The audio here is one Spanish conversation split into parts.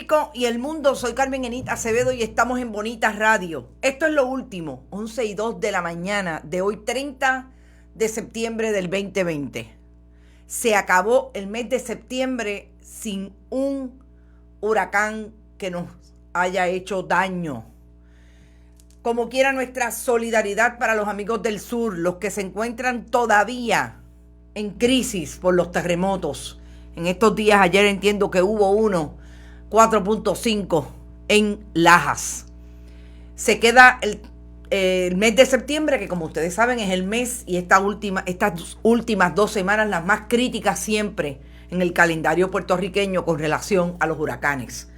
Rico y el mundo, soy Carmen Enita Acevedo y estamos en Bonitas Radio. Esto es lo último, 11:02 de la mañana de hoy 30 de septiembre del 2020. Se acabó el mes de septiembre sin un huracán que nos haya hecho daño. Como quiera, nuestra solidaridad para los amigos del sur, los que se encuentran todavía en crisis por los terremotos. En estos días, ayer entiendo que hubo uno, 4.5 en Lajas. Se queda el mes de septiembre, que como ustedes saben es el mes y estas últimas 2 semanas las más críticas siempre en el calendario puertorriqueño con relación a los huracanes.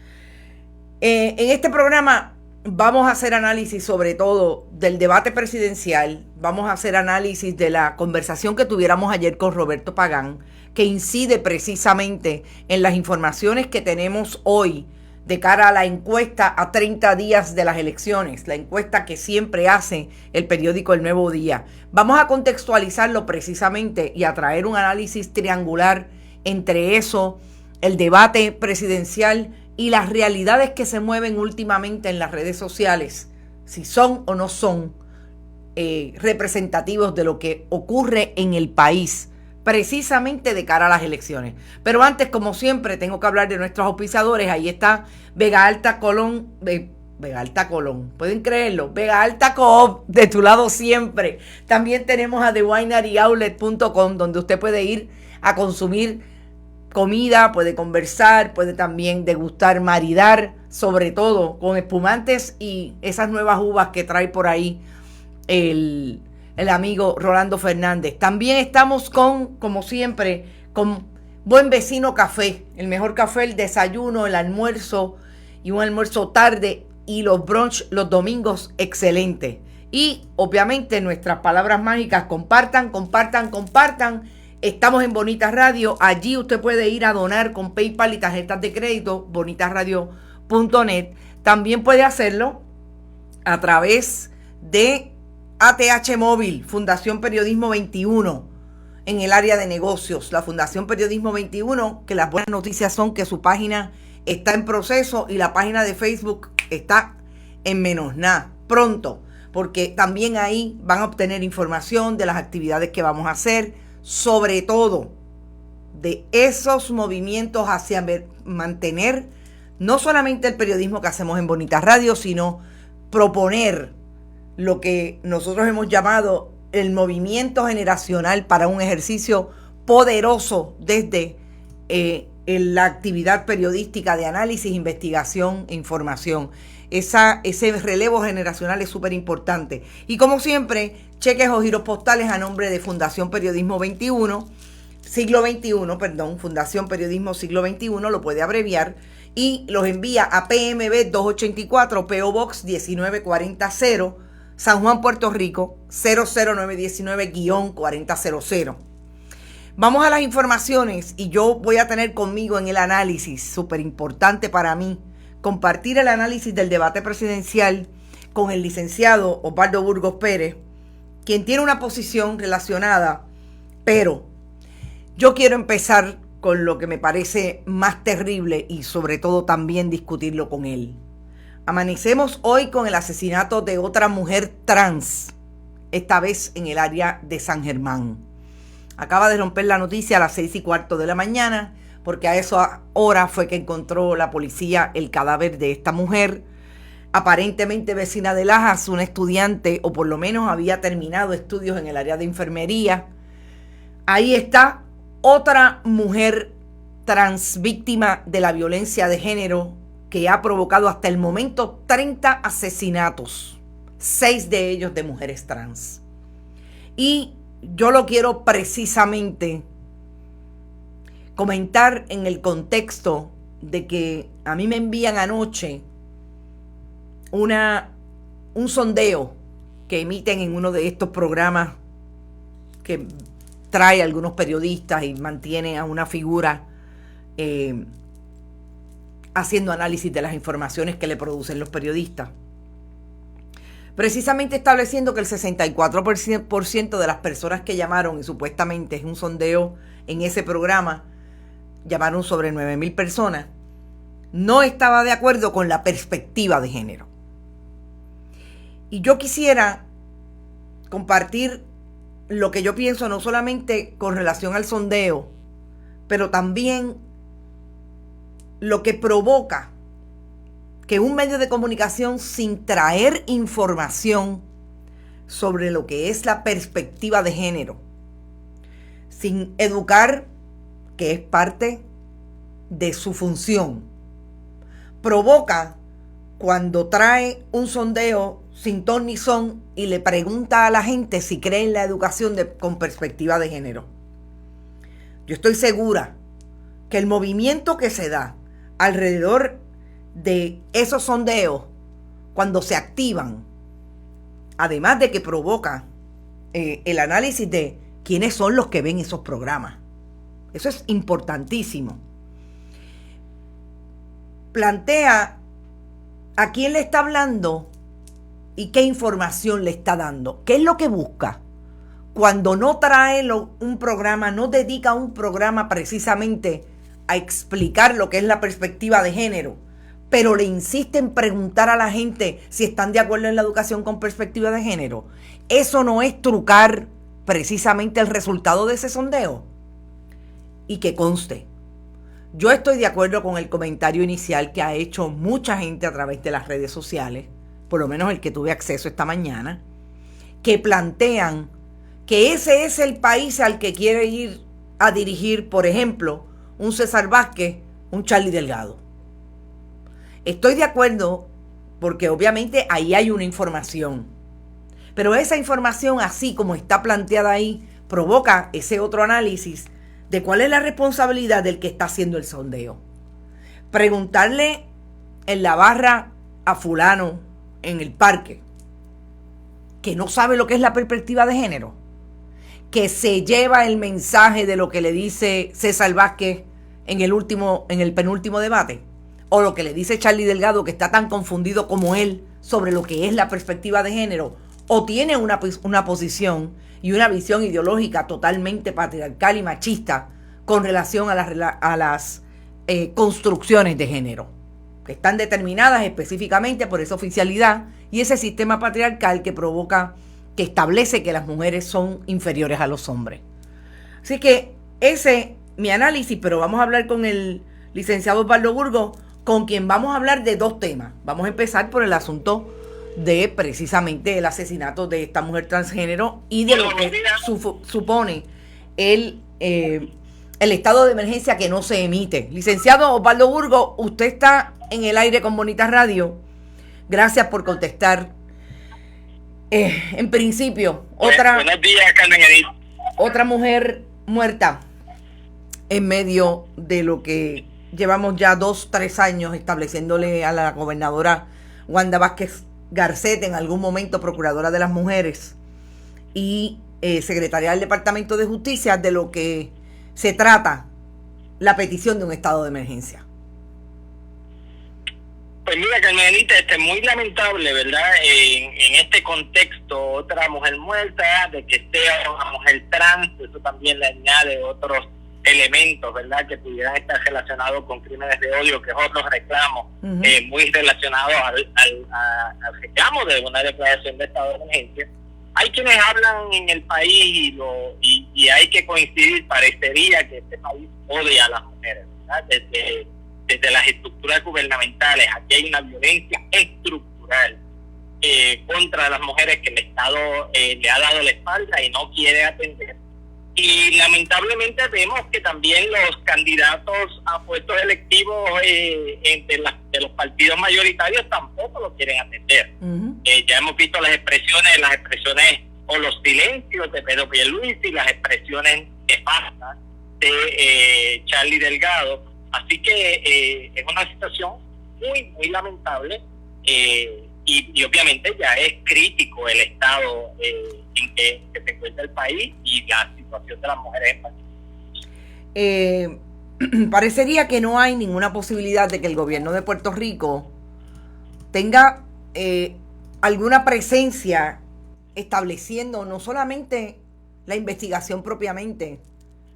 En este programa vamos a hacer análisis sobre todo del debate presidencial, vamos a hacer análisis de la conversación que tuviéramos ayer con Roberto Pagán, que incide precisamente en las informaciones que tenemos hoy de cara a la encuesta a 30 días de las elecciones, la encuesta que siempre hace el periódico El Nuevo Día. Vamos a contextualizarlo precisamente y a traer un análisis triangular entre eso, el debate presidencial y las realidades que se mueven últimamente en las redes sociales, si son o no son representativos de lo que ocurre en el país, precisamente de cara a las elecciones. Pero antes, como siempre, tengo que hablar de nuestros auspiciadores. Ahí está Vega Alta Colón, ¿pueden creerlo? Vega Alta Coop, de tu lado siempre. También tenemos a TheWineryOutlet.com, donde usted puede ir a consumir comida, puede conversar, puede también degustar, maridar, sobre todo con espumantes y esas nuevas uvas que trae por ahí el amigo Rolando Fernández. También estamos como siempre, con Buen Vecino Café, el mejor café, el desayuno, el almuerzo y un almuerzo tarde y los brunch los domingos, excelente. Y obviamente nuestras palabras mágicas, compartan. Estamos en Bonitas Radio, allí usted puede ir a donar con PayPal y tarjetas de crédito, bonitasradio.net. También puede hacerlo a través de ATH Móvil, Fundación Periodismo 21, en el área de negocios. La Fundación Periodismo 21, que las buenas noticias son que su página está en proceso y la página de Facebook está en menos nada, pronto, porque también ahí van a obtener información de las actividades que vamos a hacer, sobre todo de esos movimientos hacia mantener no solamente el periodismo que hacemos en Bonitas Radio, sino proponer lo que nosotros hemos llamado el movimiento generacional para un ejercicio poderoso desde la actividad periodística de análisis, investigación e información. Ese relevo generacional es súper importante. Y como siempre, cheques o giros postales a nombre de Fundación Periodismo 21, Fundación Periodismo Siglo XXI, lo puede abreviar, y los envía a PMB 284, PO Box 19400, San Juan, Puerto Rico, 00919-4000. Vamos a las informaciones y yo voy a tener conmigo en el análisis, súper importante para mí, compartir el análisis del debate presidencial con el licenciado Osvaldo Burgos Pérez, quien tiene una posición relacionada, pero yo quiero empezar con lo que me parece más terrible y sobre todo también discutirlo con él. Amanecemos hoy con el asesinato de otra mujer trans, esta vez en el área de San Germán. Acaba de romper la noticia a las 6:15 de la mañana, porque a esa hora fue que encontró la policía el cadáver de esta mujer, aparentemente vecina de Lajas, una estudiante, o por lo menos había terminado estudios en el área de enfermería. Ahí está otra mujer trans víctima de la violencia de género que ha provocado hasta el momento 30 asesinatos, 6 de ellos de mujeres trans. Y yo lo quiero precisamente comentar en el contexto de que a mí me envían anoche un sondeo que emiten en uno de estos programas que trae a algunos periodistas y mantiene a una figura haciendo análisis de las informaciones que le producen los periodistas. Precisamente estableciendo que el 64% de las personas que llamaron, y supuestamente es un sondeo en ese programa, llamaron sobre 9,000 personas, no estaba de acuerdo con la perspectiva de género. Y yo quisiera compartir lo que yo pienso, no solamente con relación al sondeo, pero también lo que provoca que un medio de comunicación, sin traer información sobre lo que es la perspectiva de género, sin educar, que es parte de su función, provoca cuando trae un sondeo sin ton ni son y le pregunta a la gente si cree en la educación con perspectiva de género. Yo estoy segura que el movimiento que se da alrededor de esos sondeos, cuando se activan, además de que provoca el análisis de quiénes son los que ven esos programas. Eso es importantísimo. Plantea a quién le está hablando y qué información le está dando. ¿Qué es lo que busca? Cuando no trae un programa, no dedica un programa precisamente a explicar lo que es la perspectiva de género, pero le insiste en preguntar a la gente si están de acuerdo en la educación con perspectiva de género. Eso no es trucar precisamente el resultado de ese sondeo. Y que conste, yo estoy de acuerdo con el comentario inicial que ha hecho mucha gente a través de las redes sociales, por lo menos el que tuve acceso esta mañana, que plantean que ese es el país al que quiere ir a dirigir, por ejemplo, un César Vázquez, un Charlie Delgado. Estoy de acuerdo porque obviamente ahí hay una información, pero esa información, así como está planteada ahí, provoca ese otro análisis de cuál es la responsabilidad del que está haciendo el sondeo. Preguntarle en la barra a fulano en el parque que no sabe lo que es la perspectiva de género, que se lleva el mensaje de lo que le dice César Vázquez en el penúltimo debate, o lo que le dice Charlie Delgado, que está tan confundido como él sobre lo que es la perspectiva de género, o tiene una posición y una visión ideológica totalmente patriarcal y machista con relación a las construcciones de género, que están determinadas específicamente por esa oficialidad y ese sistema patriarcal que que establece que las mujeres son inferiores a los hombres. Así que ese es mi análisis, pero vamos a hablar con el licenciado Osvaldo Burgos, con quien vamos a hablar de dos temas. Vamos a empezar por el asunto de precisamente el asesinato de esta mujer transgénero y de lo que supone el estado de emergencia que no se emite. Licenciado Osvaldo Burgos, usted está en el aire con Bonitas Radio. Gracias por contestar. En principio, buenos días, Carmen Edith. Otra mujer muerta en medio de lo que llevamos ya 2-3 años estableciéndole a la gobernadora Wanda Vázquez Garcet, en algún momento procuradora de las mujeres y secretaria del Departamento de Justicia, de lo que se trata la petición de un estado de emergencia. Pues mira, Carmenita, muy lamentable, ¿verdad? En este contexto, otra mujer muerta, de que sea una mujer trans, eso también le añade otros elementos, ¿verdad?, que pudieran estar relacionados con crímenes de odio, que es otro reclamo muy relacionado al reclamo de una declaración de estado de emergencia. Hay quienes hablan en el país y hay que coincidir, parecería que este país odia a las mujeres, ¿verdad? Desde las estructuras gubernamentales, aquí hay una violencia estructural contra las mujeres que el Estado le ha dado la espalda y no quiere atender. Y lamentablemente vemos que también los candidatos a puestos electivos de los partidos mayoritarios tampoco lo quieren atender. Ya hemos visto las expresiones o los silencios de Pedro Pierluisi, las expresiones nefastas de Charlie Delgado. Así que es una situación muy, muy lamentable y obviamente ya es crítico el estado en que se encuentra el país y la situación de las mujeres en particular. Parecería que no hay ninguna posibilidad de que el gobierno de Puerto Rico tenga alguna presencia estableciendo no solamente la investigación propiamente,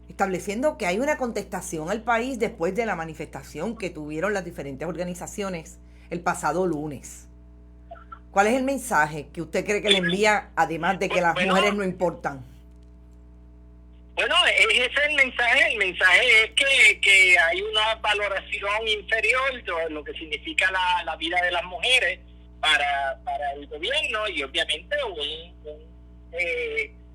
estableciendo que hay una contestación al país después de la manifestación que tuvieron las diferentes organizaciones el pasado lunes. ¿Cuál es el mensaje que usted cree que le envía, además de que las mujeres no importan? Bueno, ese es el mensaje. El mensaje es que hay una valoración inferior de lo que significa la vida de las mujeres para el gobierno, y obviamente un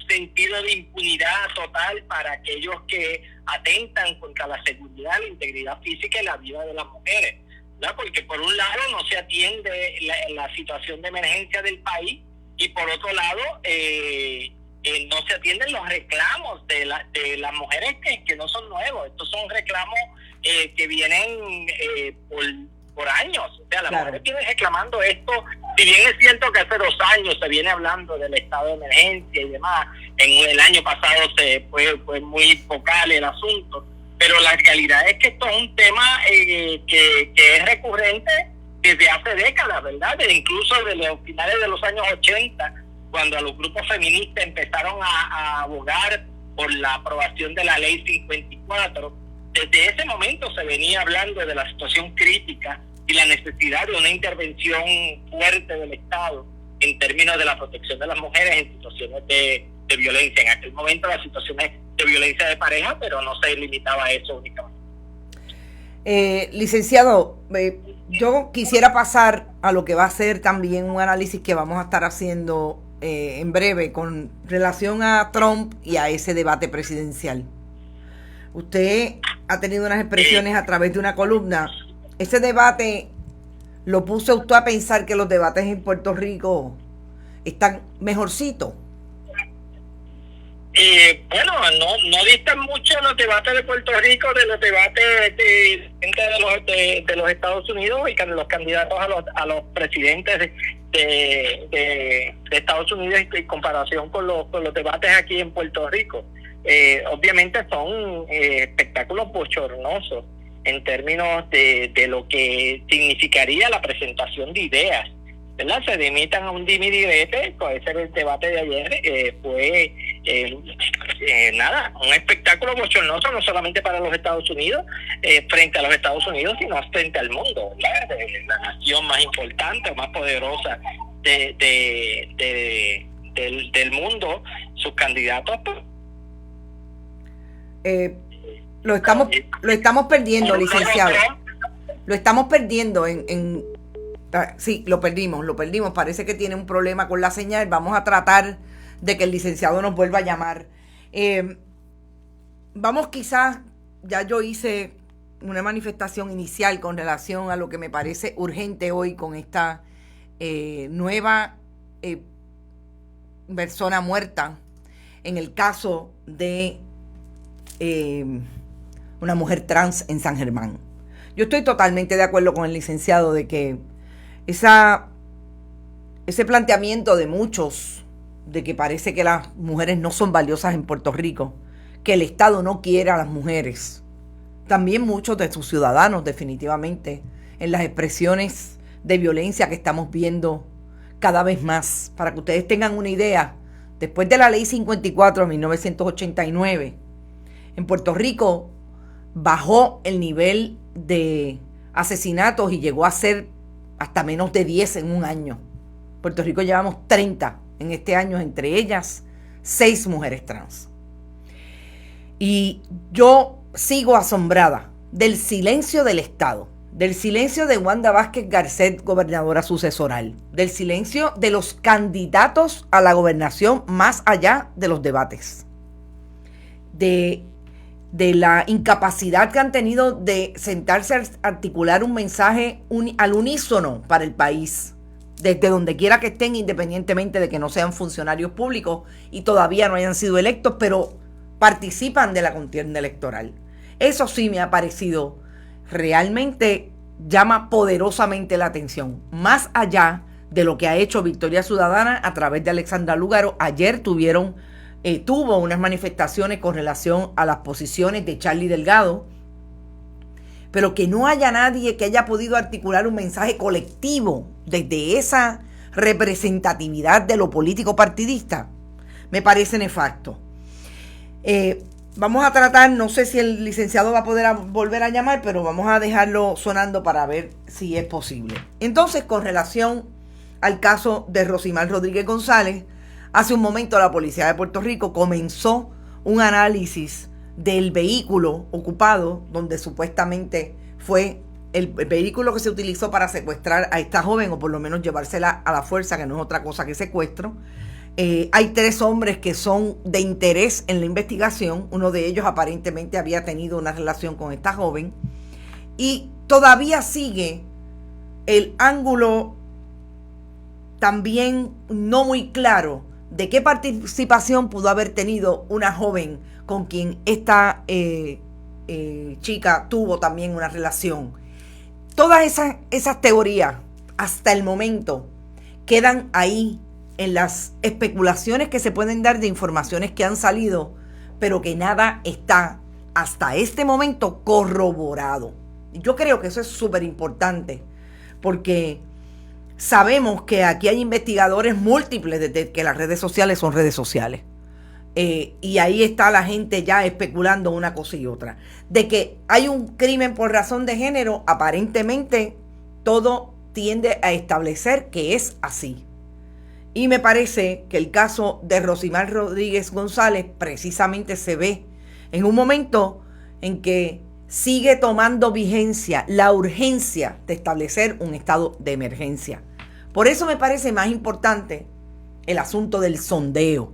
sentido de impunidad total para aquellos que atentan contra la seguridad, la integridad física y la vida de las mujeres, ¿no? Porque por un lado no se atiende la situación de emergencia del país, y por otro lado no se atienden los reclamos de las mujeres que no son nuevos. Estos son reclamos que vienen por años. O sea, las mujeres vienen reclamando esto. Si bien es cierto que hace 2 años se viene hablando del estado de emergencia y demás, en el año pasado fue muy focal el asunto, pero la realidad es que esto es un tema que es recurrente desde hace décadas, ¿verdad? Incluso desde los finales de los años 80, cuando a los grupos feministas empezaron a abogar por la aprobación de la Ley 54, desde ese momento se venía hablando de la situación crítica y la necesidad de una intervención fuerte del Estado en términos de la protección de las mujeres en situaciones de violencia. En aquel momento las situaciones de violencia de pareja, pero no se limitaba a eso únicamente. Licenciado, yo quisiera pasar a lo que va a ser también un análisis que vamos a estar haciendo en breve con relación a Trump y a ese debate presidencial. Usted ha tenido unas expresiones a través de una columna. ¿Ese debate lo puso usted a pensar que los debates en Puerto Rico están mejorcitos? Bueno, no distan mucho los debates de Puerto Rico de los debates de los Estados Unidos y los candidatos a los presidentes de Estados Unidos en comparación con los debates aquí en Puerto Rico. Obviamente son espectáculos bochornosos en términos de lo que significaría la presentación de ideas, ¿verdad? Se limitan a un dime y direte. Puede ser el debate de ayer, fue un espectáculo bochornoso, no solamente para los Estados Unidos, frente a los Estados Unidos, sino frente al mundo, ¿verdad? La nación más importante, más poderosa del mundo, sus candidatos. Lo estamos perdiendo, licenciado. Lo estamos perdiendo sí, lo perdimos. Parece que tiene un problema con la señal. Vamos a tratar de que el licenciado nos vuelva a llamar. Vamos quizás, ya yo hice una manifestación inicial con relación a lo que me parece urgente hoy con esta nueva persona muerta en el caso de una mujer trans en San Germán. Yo estoy totalmente de acuerdo con el licenciado de que ese planteamiento de muchos de que parece que las mujeres no son valiosas en Puerto Rico, que el Estado no quiere a las mujeres, también muchos de sus ciudadanos definitivamente en las expresiones de violencia que estamos viendo cada vez más. Para que ustedes tengan una idea, después de la Ley 54 de 1989, en Puerto Rico bajó el nivel de asesinatos y llegó a ser hasta menos de 10 en un año. En Puerto Rico llevamos 30 en este año, entre ellas 6 mujeres trans. Y yo sigo asombrada del silencio del Estado, del silencio de Wanda Vázquez Garcet, gobernadora sucesoral, del silencio de los candidatos a la gobernación más allá de los debates, de la incapacidad que han tenido de sentarse a articular un mensaje al unísono para el país, desde donde quiera que estén, independientemente de que no sean funcionarios públicos y todavía no hayan sido electos, pero participan de la contienda electoral. Eso sí me ha parecido realmente, llama poderosamente la atención, más allá de lo que ha hecho Victoria Ciudadana a través de Alexandra Lúgaro. Ayer tuvo unas manifestaciones con relación a las posiciones de Charlie Delgado, pero que no haya nadie que haya podido articular un mensaje colectivo desde esa representatividad de lo político partidista, me parece nefasto. Vamos a tratar, no sé si el licenciado va a poder volver a llamar, pero vamos a dejarlo sonando para ver si es posible. Entonces, con relación al caso de Rosimar Rodríguez González, hace un momento la Policía de Puerto Rico comenzó un análisis del vehículo ocupado, donde supuestamente fue el vehículo que se utilizó para secuestrar a esta joven, o por lo menos llevársela a la fuerza, que no es otra cosa que secuestro. Hay 3 hombres que son de interés en la investigación. Uno de ellos aparentemente había tenido una relación con esta joven. Y todavía sigue el ángulo también no muy claro de qué participación pudo haber tenido una joven con quien esta chica tuvo también una relación. Todas esas teorías hasta el momento quedan ahí en las especulaciones que se pueden dar de informaciones que han salido, pero que nada está hasta este momento corroborado. Yo creo que eso es súper importante, porque sabemos que aquí hay investigadores múltiples desde que las redes sociales son redes sociales. Y ahí está la gente ya especulando una cosa y otra. De que hay un crimen por razón de género, aparentemente todo tiende a establecer que es así. Y me parece que el caso de Rosimar Rodríguez González precisamente se ve en un momento en que sigue tomando vigencia la urgencia de establecer un estado de emergencia. Por eso me parece más importante el asunto del sondeo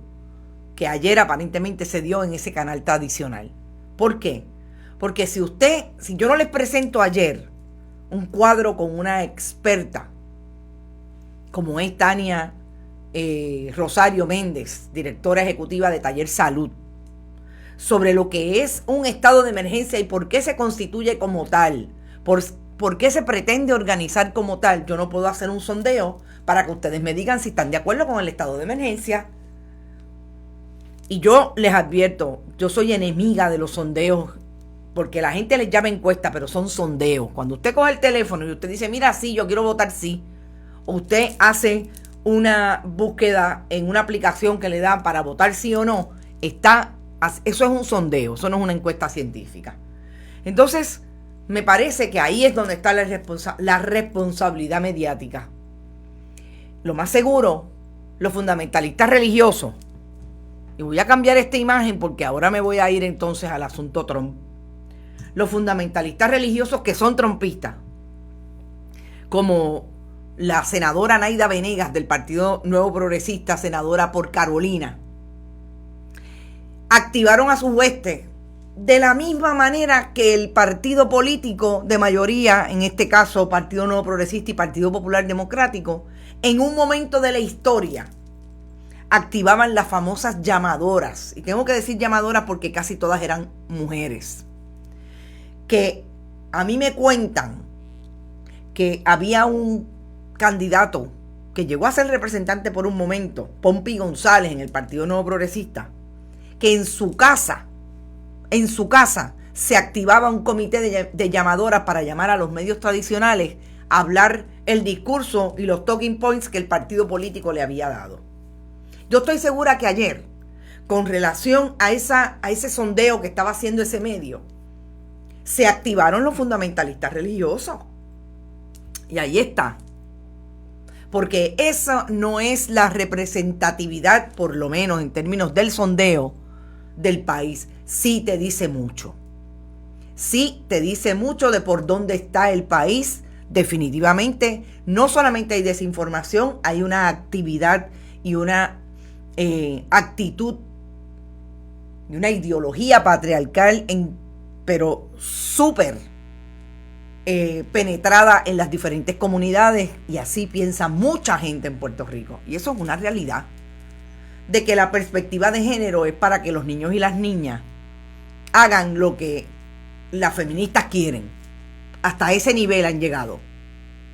que ayer aparentemente se dio en ese canal tradicional. ¿Por qué? Porque si yo no les presento ayer un cuadro con una experta como es Tania Rosario Méndez, directora ejecutiva de Taller Salud, sobre lo que es un estado de emergencia y por qué se constituye como tal, por qué se pretende organizar como tal, yo no puedo hacer un sondeo para que ustedes me digan si están de acuerdo con el estado de emergencia. Y yo les advierto, yo soy enemiga de los sondeos, porque la gente les llama encuesta, pero son sondeos. Cuando usted coge el teléfono y usted dice, mira, sí, yo quiero votar sí, o usted hace una búsqueda en una aplicación que le dan para votar sí o no, eso es un sondeo, eso no es una encuesta científica. Entonces, me parece que ahí es donde está la responsabilidad mediática. Lo más seguro, los fundamentalistas religiosos, y voy a cambiar esta imagen porque ahora me voy a ir entonces al asunto Trump. Los fundamentalistas religiosos que son trumpistas, como la senadora Naida Venegas del Partido Nuevo Progresista, senadora por Carolina, activaron a sus huestes de la misma manera que el partido político de mayoría, en este caso Partido Nuevo Progresista y Partido Popular Democrático, en un momento de la historia activaban las famosas llamadoras. Y tengo que decir llamadoras porque casi todas eran mujeres. Que a mí me cuentan que había un candidato que llegó a ser representante por un momento, Pompi González, en el Partido Nuevo Progresista, que en su casa se activaba un comité de llamadoras para llamar a los medios tradicionales a hablar el discurso y los talking points que el partido político le había dado. Yo estoy segura que ayer, con relación a ese sondeo que estaba haciendo ese medio, se activaron los fundamentalistas religiosos. Y ahí está. Porque esa no es la representatividad, por lo menos en términos del sondeo del país. Sí te dice mucho. Sí te dice mucho de por dónde está el país. Definitivamente, no solamente hay desinformación, hay una actividad y una actitud y una ideología patriarcal, pero súper penetrada en las diferentes comunidades, y así piensa mucha gente en Puerto Rico. Y eso es una realidad, de que la perspectiva de género es para que los niños y las niñas hagan lo que las feministas quieren. Hasta ese nivel han llegado.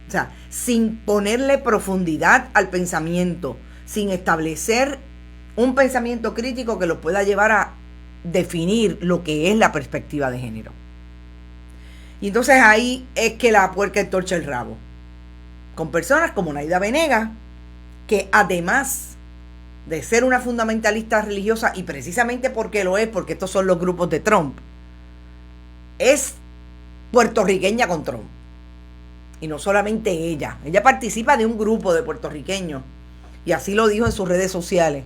O sea, sin ponerle profundidad al pensamiento, sin establecer un pensamiento crítico que los pueda llevar a definir lo que es la perspectiva de género. Y entonces ahí es que la puerca entorcha el rabo. Con personas como Naida Venegas, que además de ser una fundamentalista religiosa, y precisamente porque lo es, porque estos son los grupos de Trump, es puertorriqueña con Trump. Y no solamente ella participa de un grupo de puertorriqueños, y así lo dijo en sus redes sociales,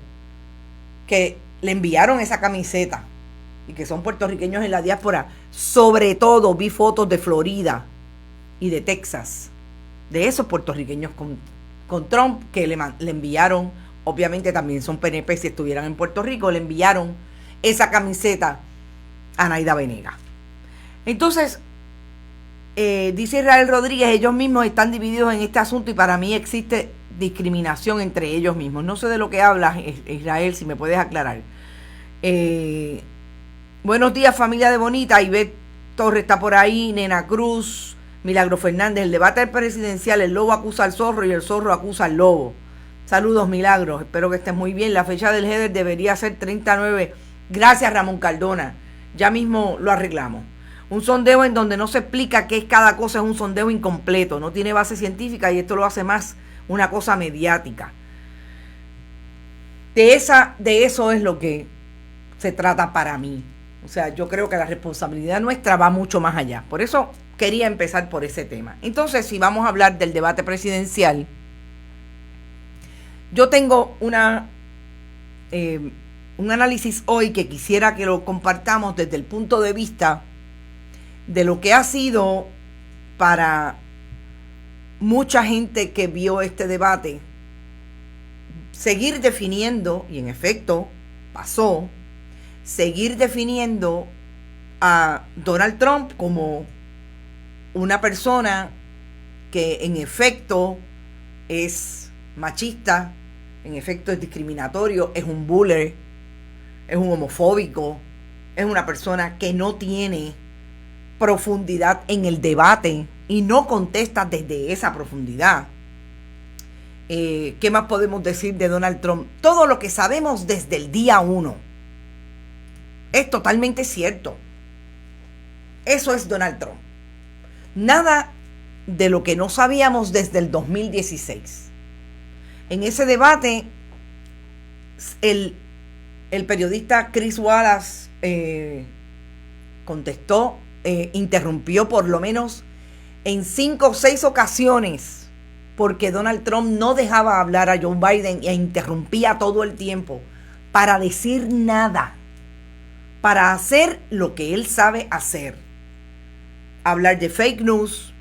que le enviaron esa camiseta y que son puertorriqueños en la diáspora. Sobre todo vi fotos de Florida y de Texas, de esos puertorriqueños con Trump, que le enviaron, obviamente también son PNP si estuvieran en Puerto Rico, le enviaron esa camiseta a Naida Venegas. Entonces, dice Israel Rodríguez, ellos mismos están divididos en este asunto y para mí existe discriminación entre ellos mismos. No sé de lo que hablas, Israel, si me puedes aclarar. Buenos días, familia de Bonita. Ivette Torres está por ahí, Nena Cruz, Milagro Fernández. El debate presidencial, el lobo acusa al zorro y el zorro acusa al lobo. Saludos, Milagros, espero que estés muy bien. La fecha del header debería ser 39. Gracias, Ramón Cardona, ya mismo lo arreglamos. Un sondeo en donde no se explica qué es cada cosa, es un sondeo incompleto, no tiene base científica y esto lo hace más una cosa mediática. De eso es lo que se trata para mí. O sea, yo creo que la responsabilidad nuestra va mucho más allá. Por eso quería empezar por ese tema. Entonces, si vamos a hablar del debate presidencial, yo tengo un análisis hoy que quisiera que lo compartamos desde el punto de vista de lo que ha sido para mucha gente que vio este debate seguir definiendo, y en efecto pasó, seguir definiendo a Donald Trump como una persona que en efecto es machista, en efecto es discriminatorio, es un bully, es un homofóbico, es una persona que no tiene profundidad en el debate y no contesta desde esa profundidad. ¿Qué más podemos decir de Donald Trump? Todo lo que sabemos desde el día 1 es totalmente cierto. Eso es Donald Trump. Nada de lo que no sabíamos desde el 2016. En ese debate, el periodista Chris Wallace contestó, interrumpió por lo menos en 5 o 6 ocasiones, porque Donald Trump no dejaba hablar a Joe Biden e interrumpía todo el tiempo para decir nada, para hacer lo que él sabe hacer. Hablar de fake news,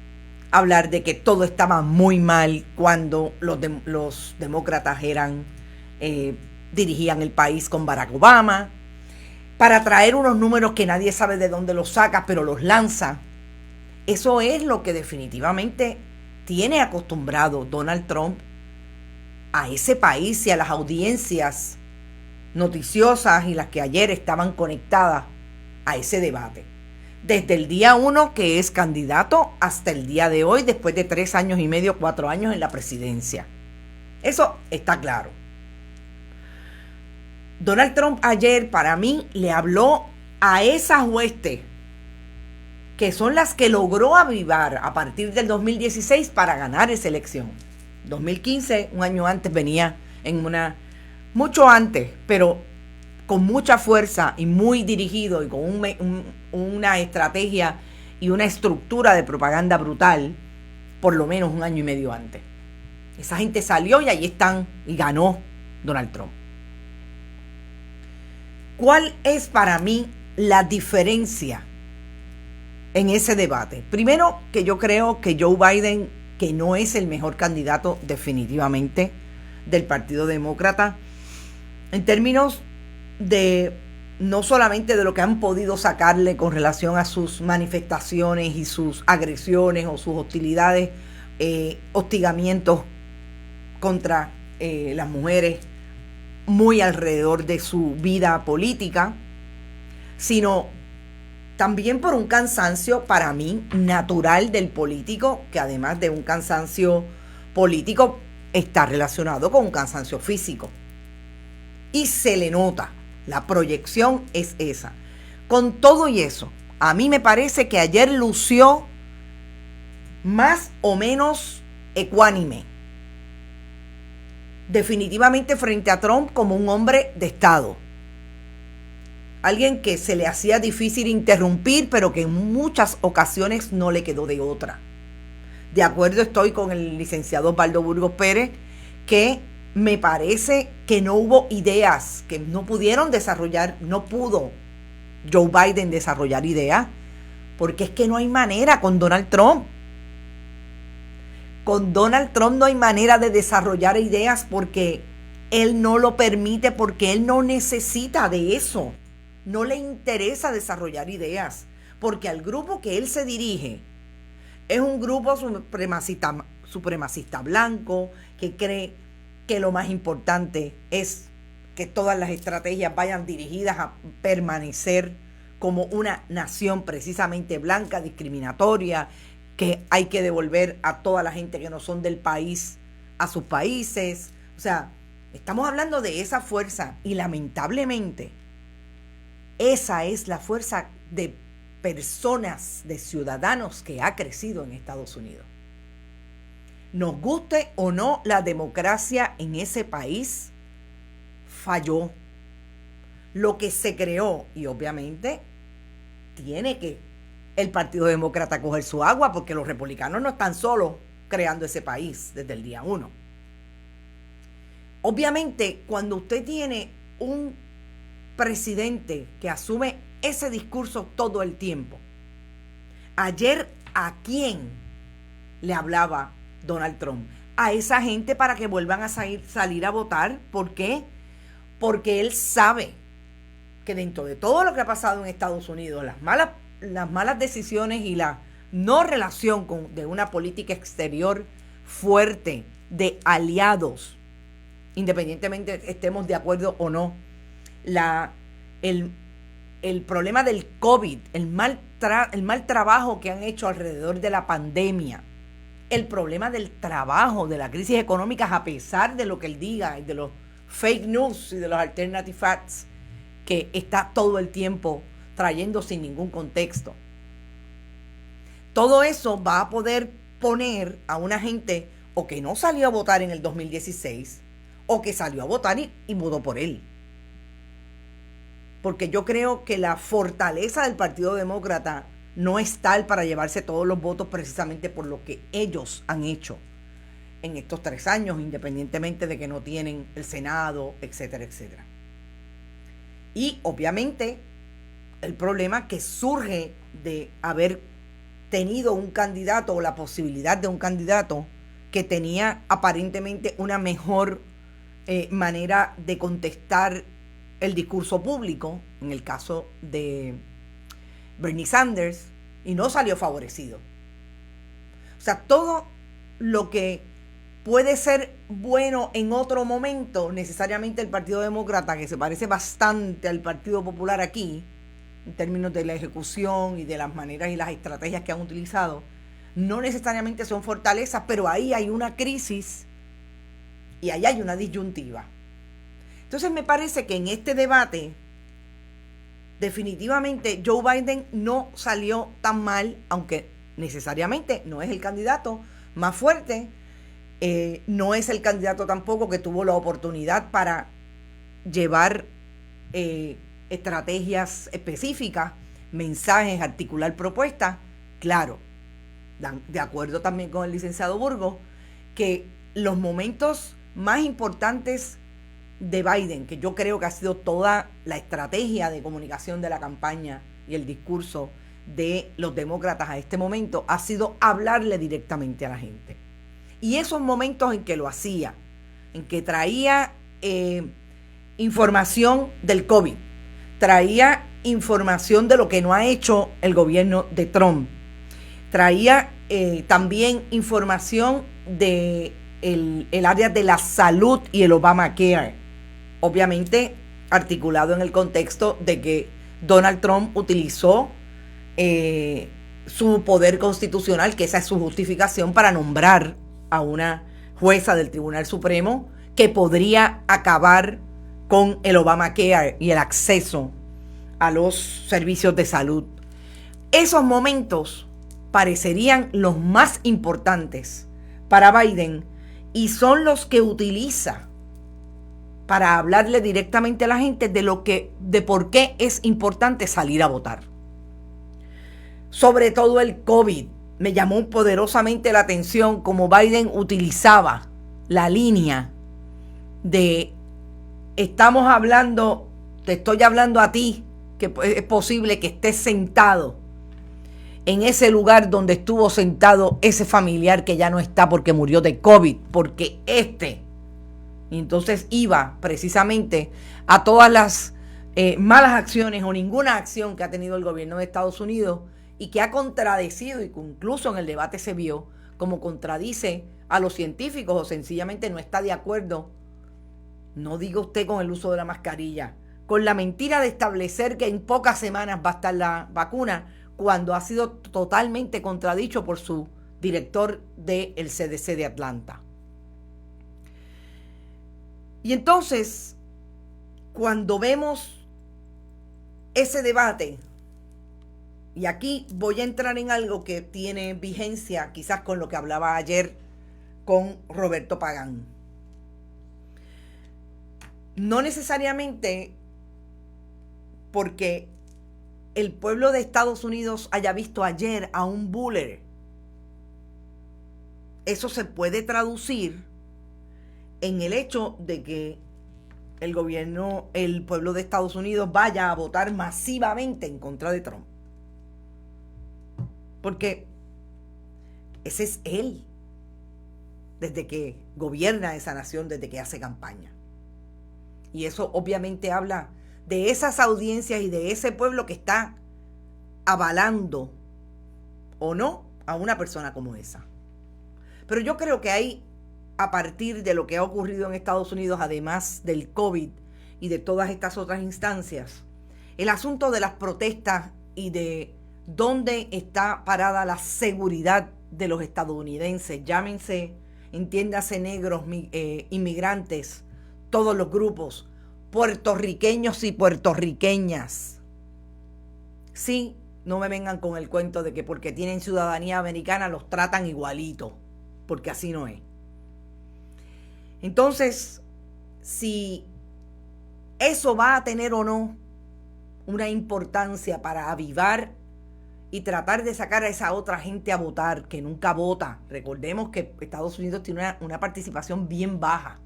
hablar de que todo estaba muy mal cuando los demócratas dirigían el país con Barack Obama, para traer unos números que nadie sabe de dónde los saca, pero los lanza. Eso es lo que definitivamente tiene acostumbrado Donald Trump a ese país y a las audiencias noticiosas y las que ayer estaban conectadas a ese debate. Desde el día 1 que es candidato hasta el día de hoy, después de 3 años y medio, 4 años en la presidencia. Eso está claro. Donald Trump ayer, para mí, le habló a esas huestes que son las que logró avivar a partir del 2016 para ganar esa elección. 2015, un año antes, venía mucho antes, pero con mucha fuerza y muy dirigido y con una estrategia y una estructura de propaganda brutal, por lo menos un año y medio antes. Esa gente salió y ahí están y ganó Donald Trump. ¿Cuál es para mí la diferencia en ese debate? Primero, que yo creo que Joe Biden, que no es el mejor candidato definitivamente del Partido Demócrata, en términos de no solamente de lo que han podido sacarle con relación a sus manifestaciones y sus agresiones o sus hostilidades, hostigamientos contra las mujeres, muy alrededor de su vida política, sino también por un cansancio, para mí, natural del político, que además de un cansancio político, está relacionado con un cansancio físico. Y se le nota, la proyección es esa. Con todo y eso, a mí me parece que ayer lució más o menos ecuánime. definitivamente frente a Trump como un hombre de Estado. Alguien que se le hacía difícil interrumpir, pero que en muchas ocasiones no le quedó de otra. De acuerdo estoy con el licenciado Osvaldo Burgos Pérez, que me parece que no hubo ideas, que no pudieron desarrollar, no pudo Joe Biden desarrollar ideas, porque es que no hay manera con Donald Trump. Con Donald Trump no hay manera de desarrollar ideas porque él no lo permite, porque él no necesita de eso. No le interesa desarrollar ideas, porque al grupo que él se dirige es un grupo supremacista blanco que cree que lo más importante es que todas las estrategias vayan dirigidas a permanecer como una nación precisamente blanca, discriminatoria, que hay que devolver a toda la gente que no son del país a sus países. O sea, estamos hablando de esa fuerza y lamentablemente esa es la fuerza de personas, de ciudadanos que ha crecido en Estados Unidos. Nos guste o no, la democracia en ese país falló. Lo que se creó, y obviamente tiene que el Partido Demócrata coger su agua, porque los republicanos no están solos creando ese país desde el día 1. Obviamente, cuando usted tiene un presidente que asume ese discurso todo el tiempo. Ayer, ¿a quién le hablaba Donald Trump? A esa gente para que vuelvan a salir a votar. ¿Por qué? Porque él sabe que dentro de todo lo que ha pasado en Estados Unidos, las malas decisiones y la no relación de una política exterior fuerte, de aliados, independientemente estemos de acuerdo o no, el problema del COVID, el mal trabajo que han hecho alrededor de la pandemia, el problema del trabajo, de la crisis económica, a pesar de lo que él diga, y de los fake news y de los alternative facts que está todo el tiempo trayendo sin ningún contexto. Todo eso va a poder poner a una gente o que no salió a votar en el 2016 o que salió a votar y votó por él. Porque yo creo que la fortaleza del Partido Demócrata no es tal para llevarse todos los votos precisamente por lo que ellos han hecho en estos 3 años, independientemente de que no tienen el Senado, etcétera, etcétera. Y obviamente el problema que surge de haber tenido un candidato o la posibilidad de un candidato que tenía aparentemente una mejor manera de contestar el discurso público, en el caso de Bernie Sanders, y no salió favorecido. O sea, todo lo que puede ser bueno en otro momento, necesariamente el Partido Demócrata, que se parece bastante al Partido Popular aquí, en términos de la ejecución y de las maneras y las estrategias que han utilizado, no necesariamente son fortalezas, pero ahí hay una crisis y ahí hay una disyuntiva. Entonces me parece que en este debate definitivamente Joe Biden no salió tan mal, aunque necesariamente no es el candidato más fuerte, no es el candidato tampoco que tuvo la oportunidad para llevar estrategias específicas, mensajes, articular propuestas. Claro, de acuerdo también con el licenciado Burgos, que los momentos más importantes de Biden, que yo creo que ha sido toda la estrategia de comunicación de la campaña y el discurso de los demócratas a este momento, ha sido hablarle directamente a la gente. Y esos momentos en que lo hacía, en que traía información del COVID, traía información de lo que no ha hecho el gobierno de Trump, traía también información de el área de la salud y el Obamacare, obviamente articulado en el contexto de que Donald Trump utilizó su poder constitucional, que esa es su justificación para nombrar a una jueza del Tribunal Supremo que podría acabar con el Obamacare y el acceso a los servicios de salud. Esos momentos parecerían los más importantes para Biden y son los que utiliza para hablarle directamente a la gente de por qué es importante salir a votar. Sobre todo el COVID. Me llamó poderosamente la atención cómo Biden utilizaba la línea de estamos hablando, te estoy hablando a ti, que es posible que estés sentado en ese lugar donde estuvo sentado ese familiar que ya no está porque murió de COVID, porque y entonces iba precisamente a todas las malas acciones o ninguna acción que ha tenido el gobierno de Estados Unidos y que ha contradecido, y que incluso en el debate se vio como contradice a los científicos o sencillamente no está de acuerdo, no diga usted con el uso de la mascarilla, con la mentira de establecer que en pocas semanas va a estar la vacuna, cuando ha sido totalmente contradicho por su director del CDC de Atlanta. Y entonces, cuando vemos ese debate, y aquí voy a entrar en algo que tiene vigencia quizás con lo que hablaba ayer con Roberto Pagán. No necesariamente porque el pueblo de Estados Unidos haya visto ayer a un buller. Eso se puede traducir en el hecho de que el pueblo de Estados Unidos vaya a votar masivamente en contra de Trump. Porque ese es él, desde que gobierna esa nación, desde que hace campaña. Y eso obviamente habla de esas audiencias y de ese pueblo que está avalando o no a una persona como esa. Pero yo creo que hay, a partir de lo que ha ocurrido en Estados Unidos, además del COVID y de todas estas otras instancias, el asunto de las protestas y de dónde está parada la seguridad de los estadounidenses, llámense, entiéndase, negros, inmigrantes, todos los grupos, puertorriqueños y puertorriqueñas. Sí, no me vengan con el cuento de que porque tienen ciudadanía americana los tratan igualito, porque así no es. Entonces, si eso va a tener o no una importancia para avivar y tratar de sacar a esa otra gente a votar que nunca vota. Recordemos que Estados Unidos tiene una participación bien baja.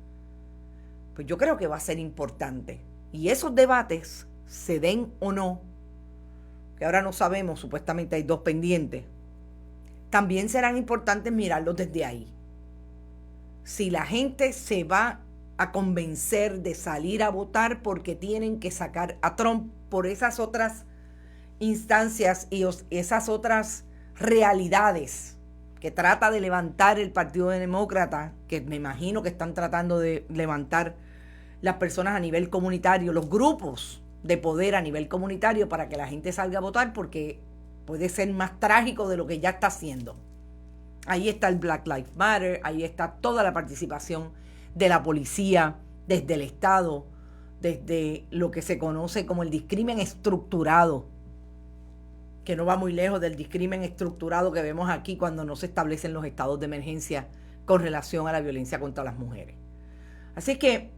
Pues yo creo que va a ser importante. Y esos debates, se den o no, que ahora no sabemos, supuestamente hay 2 pendientes, también serán importantes mirarlos desde ahí. Si la gente se va a convencer de salir a votar porque tienen que sacar a Trump por esas otras instancias y esas otras realidades que trata de levantar el Partido Demócrata, que me imagino que están tratando de levantar las personas a nivel comunitario, los grupos de poder a nivel comunitario, para que la gente salga a votar, porque puede ser más trágico de lo que ya está haciendo. Ahí está el Black Lives Matter, ahí está toda la participación de la policía, desde el Estado, desde lo que se conoce como el discrimen estructurado, que no va muy lejos del discrimen estructurado que vemos aquí cuando no se establecen los estados de emergencia con relación a la violencia contra las mujeres. Así que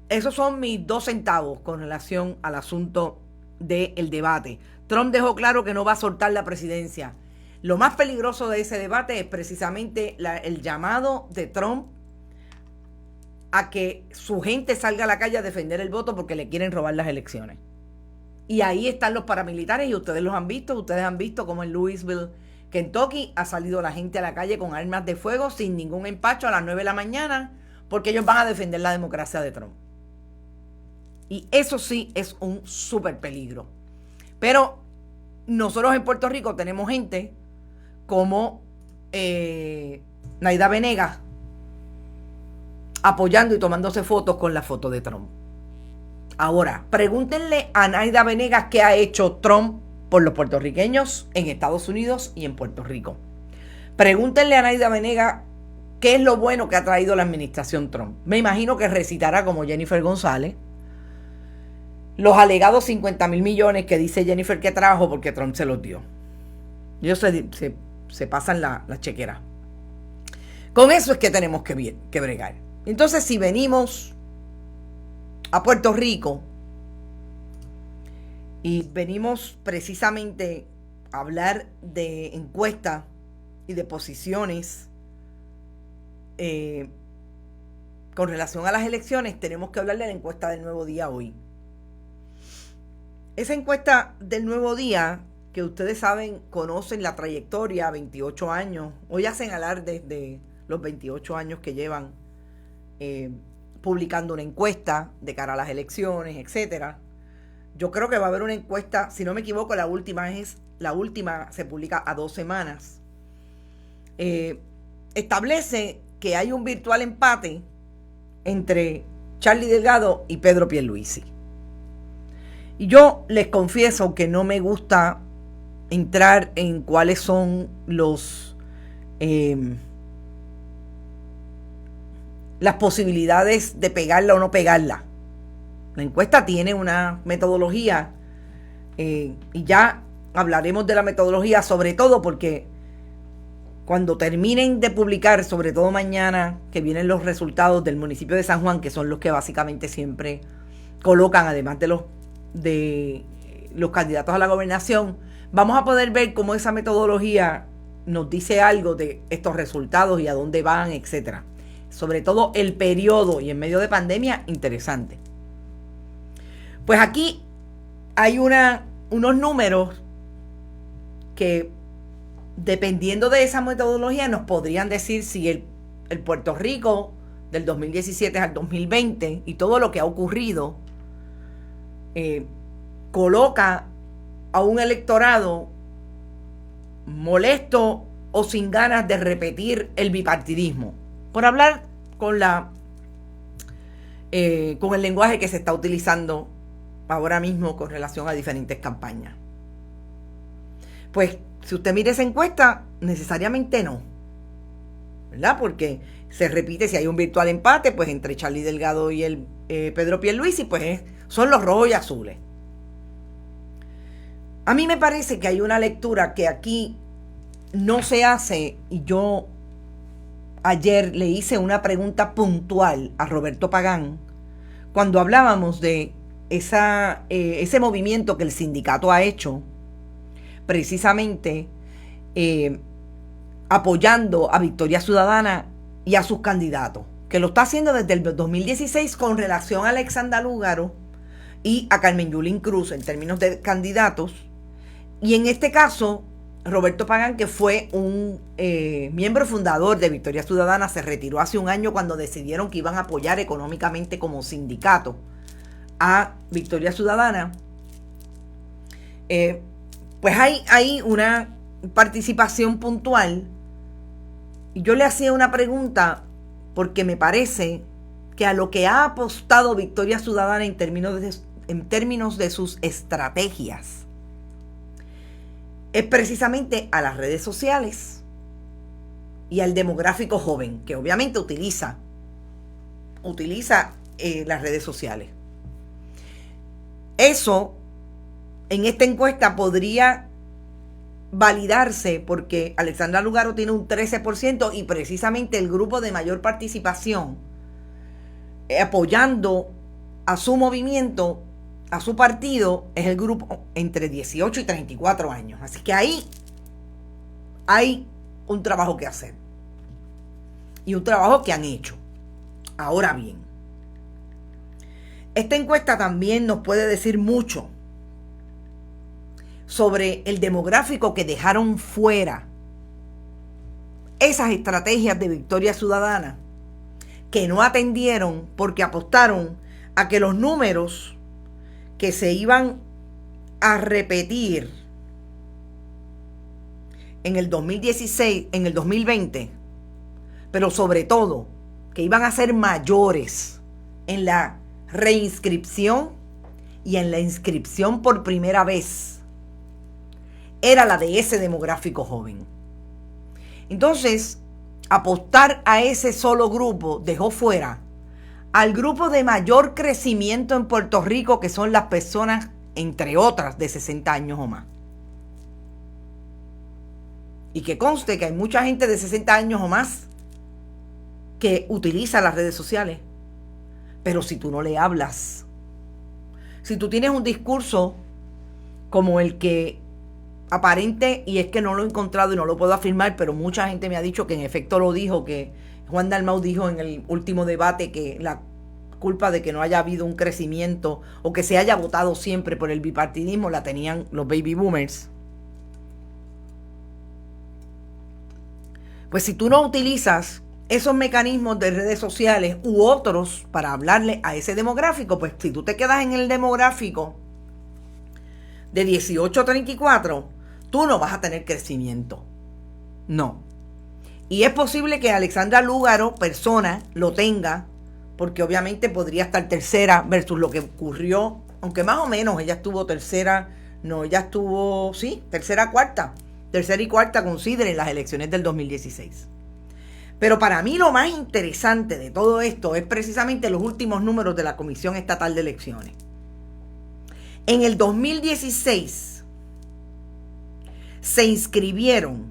esos son mis 2 centavos con relación al asunto del debate. Trump dejó claro que no va a soltar la presidencia. Lo más peligroso de ese debate es precisamente el llamado de Trump a que su gente salga a la calle a defender el voto porque le quieren robar las elecciones. Y ahí están los paramilitares y ustedes han visto como en Louisville, Kentucky, ha salido la gente a la calle con armas de fuego sin ningún empacho a las 9 de la mañana porque ellos van a defender la democracia de Trump. Y eso sí es un súper peligro. Pero nosotros en Puerto Rico tenemos gente como Naida Venegas apoyando y tomándose fotos con la foto de Trump. Ahora, pregúntenle a Naida Venegas qué ha hecho Trump por los puertorriqueños en Estados Unidos y en Puerto Rico. Pregúntenle a Naida Venegas qué es lo bueno que ha traído la administración Trump. Me imagino que recitará como Jennifer González los alegados 50,000 millones que dice Jennifer que trajo porque Trump se los dio. Ellos se pasan la chequera. Con eso es que tenemos que bregar. Entonces, si venimos a Puerto Rico. Y venimos precisamente a hablar de encuestas y de posiciones con relación a las elecciones. Tenemos que hablar de la encuesta del Nuevo Día hoy. Esa encuesta del Nuevo Día, que ustedes saben, conocen la trayectoria, 28 años. Hoy hacen alarde de los 28 años que llevan publicando una encuesta de cara a las elecciones, etcétera. Yo creo que va a haber una encuesta, si no me equivoco, la última se publica a 2 semanas. Establece que hay un virtual empate entre Charlie Delgado y Pedro Pierluisi. Y yo les confieso que no me gusta entrar en cuáles son las posibilidades de pegarla o no pegarla. La encuesta tiene una metodología y ya hablaremos de la metodología, sobre todo porque cuando terminen de publicar, sobre todo mañana, que vienen los resultados del municipio de San Juan, que son los que básicamente siempre colocan, además de los candidatos a la gobernación, vamos a poder ver cómo esa metodología nos dice algo de estos resultados y a dónde van, etcétera. Sobre todo el periodo y en medio de pandemia, interesante. Pues aquí hay unos números que, dependiendo de esa metodología, nos podrían decir si el Puerto Rico del 2017 al 2020 y todo lo que ha ocurrido coloca a un electorado molesto o sin ganas de repetir el bipartidismo, por hablar con el lenguaje que se está utilizando ahora mismo con relación a diferentes campañas. Pues si usted mira esa encuesta, necesariamente no, ¿verdad? Porque se repite, si hay un virtual empate, pues entre Charlie Delgado y el Pedro Pierluisi, pues son los rojos y azules. A mí me parece que hay una lectura que aquí no se hace, y yo ayer le hice una pregunta puntual a Roberto Pagán cuando hablábamos de ese movimiento que el sindicato ha hecho precisamente apoyando a Victoria Ciudadana y a sus candidatos, que lo está haciendo desde el 2016 con relación a Alexandra Lúgaro y a Carmen Yulín Cruz en términos de candidatos. Y en este caso, Roberto Pagán, que fue un miembro fundador de Victoria Ciudadana, se retiró hace un año cuando decidieron que iban a apoyar económicamente como sindicato a Victoria Ciudadana. Pues hay una participación puntual. Y yo le hacía una pregunta porque me parece que a lo que ha apostado Victoria Ciudadana en términos de sus estrategias es precisamente a las redes sociales y al demográfico joven, que obviamente utiliza las redes sociales. Eso en esta encuesta podría validarse porque Alexandra Lúgaro tiene un 13% y precisamente el grupo de mayor participación apoyando a su movimiento, a su partido, es el grupo entre 18 y 34 años. Así que ahí hay un trabajo que hacer y un trabajo que han hecho. Ahora bien, esta encuesta también nos puede decir mucho sobre el demográfico que dejaron fuera esas estrategias de Victoria Ciudadana, que no atendieron porque apostaron a que los números que se iban a repetir en el 2016, en el 2020, pero sobre todo que iban a ser mayores en la reinscripción y en la inscripción por primera vez, era la de ese demográfico joven. Entonces, apostar a ese solo grupo dejó fuera al grupo de mayor crecimiento en Puerto Rico, que son las personas, entre otras, de 60 años o más. Y que conste que hay mucha gente de 60 años o más que utiliza las redes sociales. Pero si tú no le hablas, si tú tienes un discurso como el que aparente, y es que no lo he encontrado y no lo puedo afirmar, pero mucha gente me ha dicho que en efecto lo dijo, que Juan Dalmau dijo en el último debate que la culpa de que no haya habido un crecimiento o que se haya votado siempre por el bipartidismo la tenían los baby boomers. Pues si tú no utilizas esos mecanismos de redes sociales u otros para hablarle a ese demográfico, pues si tú te quedas en el demográfico de 18 a 34, tú no vas a tener crecimiento. No. Y es posible que Alexandra Lúgaro, persona, lo tenga, porque obviamente podría estar tercera versus lo que ocurrió, aunque más o menos ella estuvo tercera, no, ella estuvo, sí, tercera y cuarta, consideren las elecciones del 2016. Pero para mí lo más interesante de todo esto es precisamente los últimos números de la Comisión Estatal de Elecciones. En el 2016 se inscribieron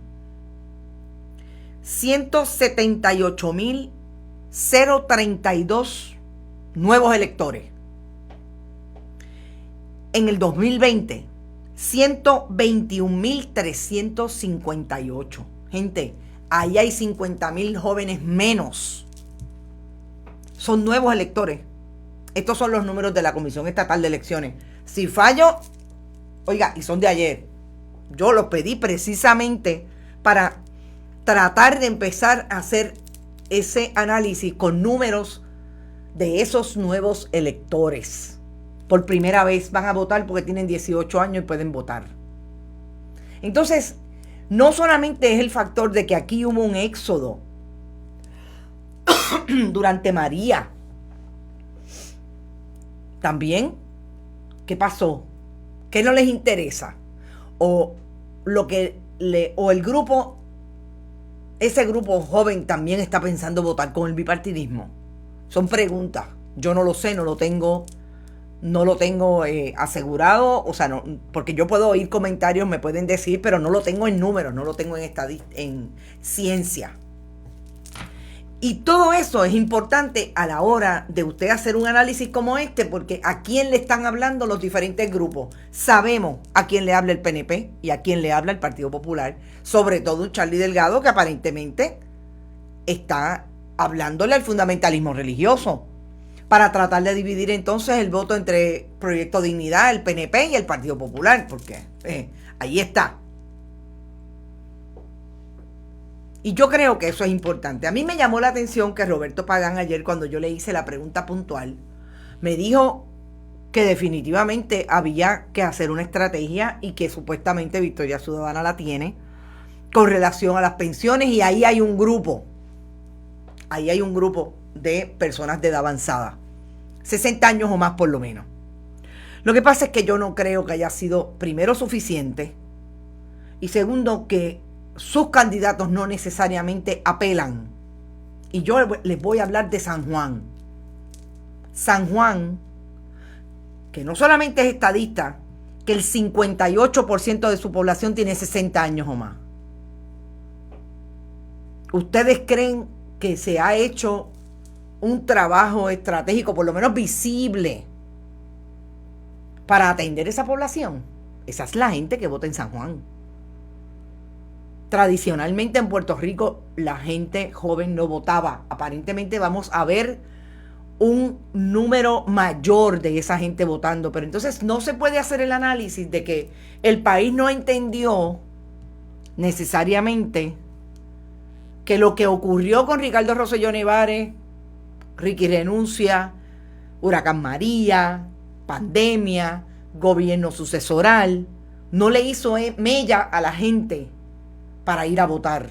178,032 nuevos electores. En el 2020, 121,358. Gente, ahí hay 50,000 jóvenes menos. Son nuevos electores. Estos son los números de la Comisión Estatal de Elecciones. Si fallo, oiga, y son de ayer. Yo los pedí precisamente para tratar de empezar a hacer ese análisis con números de esos nuevos electores. Por primera vez van a votar porque tienen 18 años y pueden votar. Entonces, no solamente es el factor de que aquí hubo un éxodo durante María. También, ¿qué pasó? ¿Qué no les interesa? O el grupo, ese grupo joven también está pensando votar con el bipartidismo. Son preguntas. Yo no lo sé, no lo tengo asegurado, o sea, no, porque yo puedo oír comentarios, me pueden decir, pero no lo tengo en números, no lo tengo en ciencia. Y todo eso es importante a la hora de usted hacer un análisis como este, porque a quién le están hablando los diferentes grupos. Sabemos a quién le habla el PNP y a quién le habla el Partido Popular, sobre todo un Charlie Delgado que aparentemente está hablándole al fundamentalismo religioso, para tratar de dividir entonces el voto entre Proyecto Dignidad, el PNP y el Partido Popular, porque ahí está. Y yo creo que eso es importante. A mí me llamó la atención que Roberto Pagán ayer, cuando yo le hice la pregunta puntual, me dijo que definitivamente había que hacer una estrategia y que supuestamente Victoria Ciudadana la tiene con relación a las pensiones, y ahí hay un grupo de personas de edad avanzada, 60 años o más por lo menos. Lo que pasa es que yo no creo que haya sido, primero, suficiente, y segundo, que sus candidatos no necesariamente apelan. Y yo les voy a hablar de San Juan. San Juan, que no solamente es estadista, que el 58% de su población tiene 60 años o más. ¿Ustedes creen que se ha hecho un trabajo estratégico, por lo menos visible, para atender esa población? Esa es la gente que vota en San Juan. Tradicionalmente en Puerto Rico la gente joven no votaba. Aparentemente vamos a ver un número mayor de esa gente votando, pero entonces no se puede hacer el análisis de que el país no entendió necesariamente que lo que ocurrió con Ricardo Rosselló Nevares, Ricky renuncia, Huracán María, pandemia, gobierno sucesoral, no le hizo mella a la gente para ir a votar,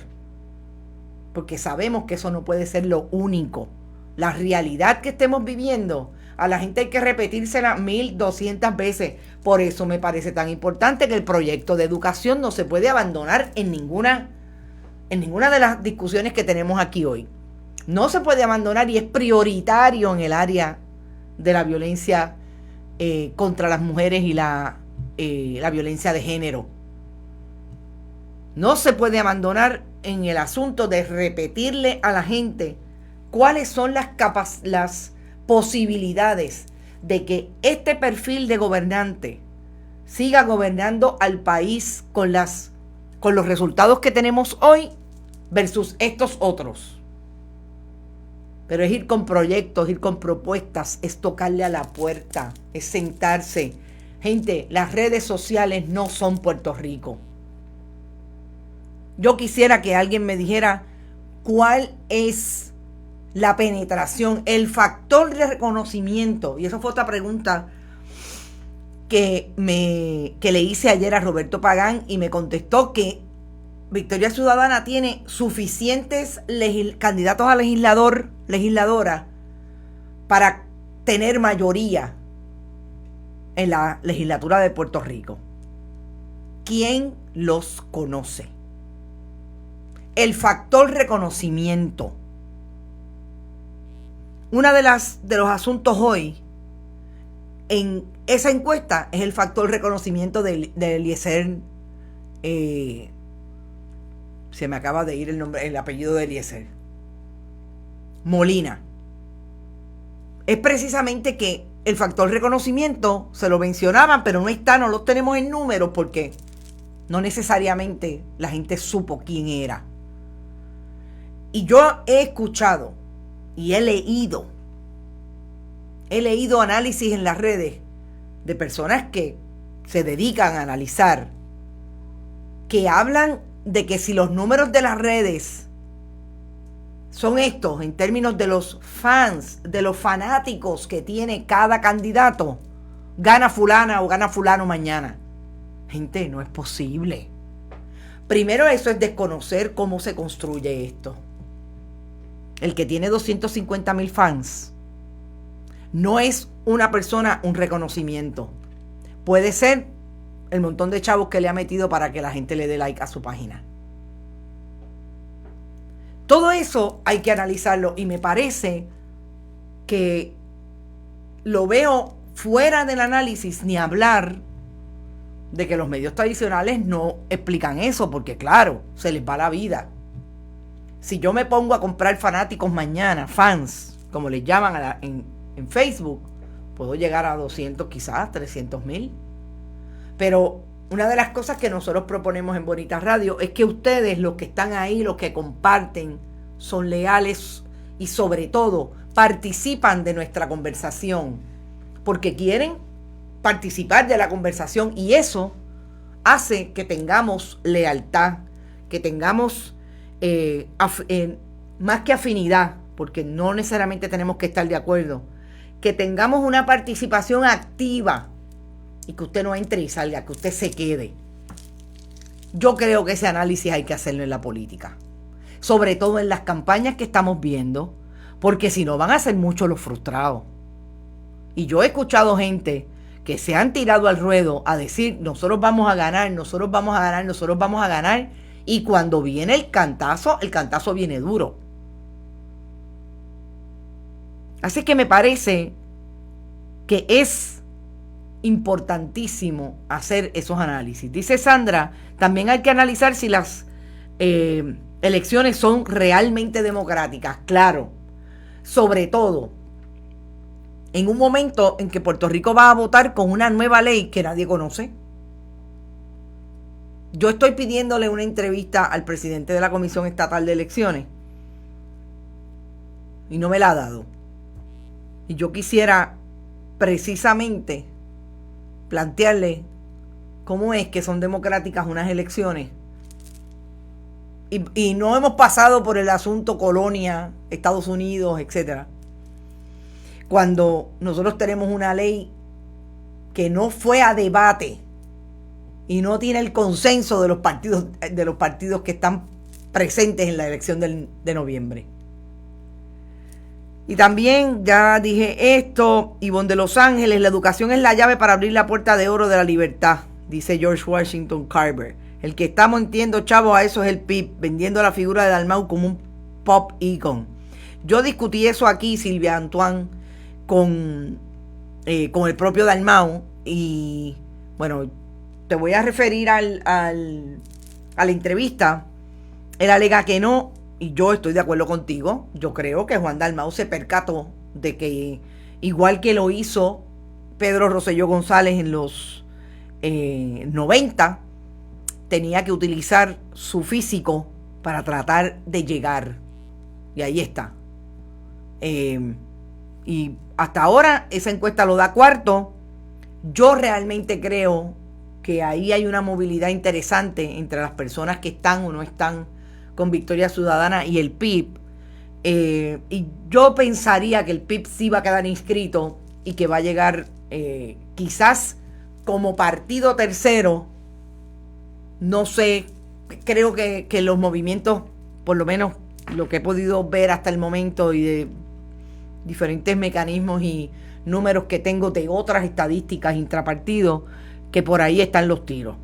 porque sabemos que eso no puede ser lo único. La realidad que estemos viviendo, a la gente hay que repetírsela 1,200 veces. Por eso me parece tan importante que el proyecto de educación no se puede abandonar en ninguna de las discusiones que tenemos aquí hoy. No se puede abandonar, y es prioritario en el área de la violencia contra las mujeres y la violencia de género. No se puede abandonar en el asunto de repetirle a la gente cuáles son las posibilidades de que este perfil de gobernante siga gobernando al país con los resultados que tenemos hoy versus estos otros. Pero es ir con proyectos, ir con propuestas, es tocarle a la puerta, es sentarse. Gente, las redes sociales no son Puerto Rico. Yo quisiera que alguien me dijera cuál es la penetración, el factor de reconocimiento. Y esa fue otra pregunta que le hice ayer a Roberto Pagán y me contestó que Victoria Ciudadana tiene suficientes candidatos a legisladora para tener mayoría en la legislatura de Puerto Rico. ¿Quién los conoce? El factor reconocimiento. Una de los asuntos hoy en esa encuesta es el factor reconocimiento de Eliezer. Se me acaba de ir el apellido de Eliezer Molina. Es precisamente que el factor reconocimiento se lo mencionaban, pero no lo tenemos en números porque no necesariamente la gente supo quién era. Y yo he escuchado y he leído análisis en las redes de personas que se dedican a analizar, que hablan de que si los números de las redes son estos en términos de los fans, de los fanáticos que tiene cada candidato, gana fulana o gana fulano mañana. Gente, no es posible. Primero, eso es desconocer cómo se construye esto. El que tiene 250,000 fans no es una persona, un reconocimiento. Puede ser el montón de chavos que le ha metido para que la gente le dé like a su página. Todo eso hay que analizarlo y me parece que lo veo fuera del análisis, ni hablar de que los medios tradicionales no explican eso, porque claro, se les va la vida. Si yo me pongo a comprar fanáticos mañana, fans, como les llaman en Facebook, puedo llegar a 200, quizás 300,000. Pero una de las cosas que nosotros proponemos en Bonita Radio es que ustedes, los que están ahí, los que comparten, son leales y sobre todo participan de nuestra conversación, porque quieren participar de la conversación y eso hace que tengamos lealtad, que tengamos más que afinidad, porque no necesariamente tenemos que estar de acuerdo, que tengamos una participación activa y que usted no entre y salga, que usted se quede. Yo creo que ese análisis hay que hacerlo en la política, sobre todo en las campañas que estamos viendo, porque si no van a ser muchos los frustrados. Y yo he escuchado gente que se han tirado al ruedo a decir, nosotros vamos a ganar, nosotros vamos a ganar, nosotros vamos a ganar, y cuando viene el cantazo viene duro. Así que me parece que es importantísimo hacer esos análisis. Dice Sandra, también hay que analizar si las elecciones son realmente democráticas. Claro, sobre todo en un momento en que Puerto Rico va a votar con una nueva ley que nadie conoce. Yo estoy pidiéndole una entrevista al presidente de la Comisión Estatal de Elecciones y no me la ha dado. Y yo quisiera precisamente plantearle cómo es que son democráticas unas elecciones. Y no hemos pasado por el asunto colonia, Estados Unidos, etcétera. Cuando nosotros tenemos una ley que no fue a debate y no tiene el consenso de los partidos que están presentes en la elección de noviembre. Y también, ya dije esto, Ivonne de Los Ángeles, la educación es la llave para abrir la puerta de oro de la libertad, dice George Washington Carver. El que estamos entiendo, chavos, a eso es el PIB, vendiendo la figura de Dalmau como un pop icon. Yo discutí eso aquí, Silvia Antoine, con el propio Dalmau, y bueno, te voy a referir a la entrevista. Él alega que no, y yo estoy de acuerdo contigo. Yo creo que Juan Dalmau se percató de que igual que lo hizo Pedro Rosselló González en los 90, tenía que utilizar su físico para tratar de llegar. Y ahí está. Y hasta ahora esa encuesta lo da cuarto. Yo realmente creo que ahí hay una movilidad interesante entre las personas que están o no están con Victoria Ciudadana y el PIB. Y yo pensaría que el PIB sí va a quedar inscrito y que va a llegar quizás como partido tercero. No sé, creo que los movimientos, por lo menos lo que he podido ver hasta el momento y de diferentes mecanismos y números que tengo de otras estadísticas intrapartidos, que por ahí están los tiros.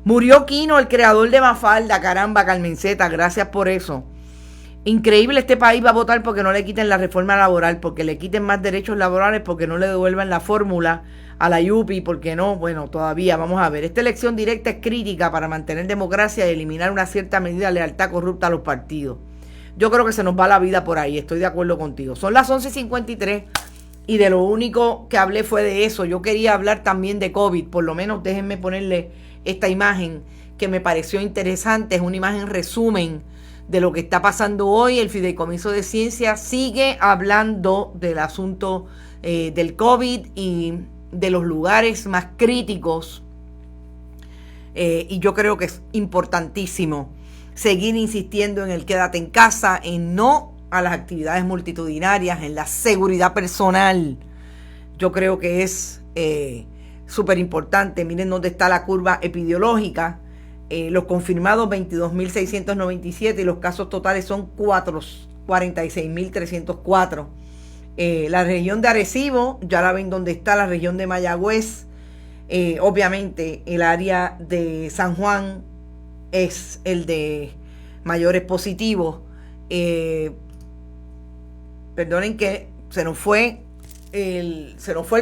Murió Quino, el creador de Mafalda, caramba, Carmenceta, gracias por eso. Increíble, este país va a votar porque no le quiten la reforma laboral, porque le quiten más derechos laborales, porque no le devuelvan la fórmula a la Yupi, porque no, bueno, todavía, vamos a ver. Esta elección directa es crítica para mantener democracia y eliminar una cierta medida de lealtad corrupta a los partidos. Yo creo que se nos va la vida por ahí, estoy de acuerdo contigo. Son las 11:53 y de lo único que hablé fue de eso. Yo quería hablar también de COVID, por lo menos déjenme ponerle esta imagen que me pareció interesante, es una imagen resumen de lo que está pasando hoy. El Fideicomiso de Ciencia sigue hablando del asunto del COVID y de los lugares más críticos. Y yo creo que es importantísimo seguir insistiendo en el quédate en casa, en no a las actividades multitudinarias, en la seguridad personal. Yo creo que es súper importante. Miren dónde está la curva epidemiológica. Los confirmados 22.697 y los casos totales son 46.304. La región de Arecibo, ya la ven dónde está, la región de Mayagüez. Obviamente el área de San Juan es el de mayores positivos. Perdonen que se nos fue el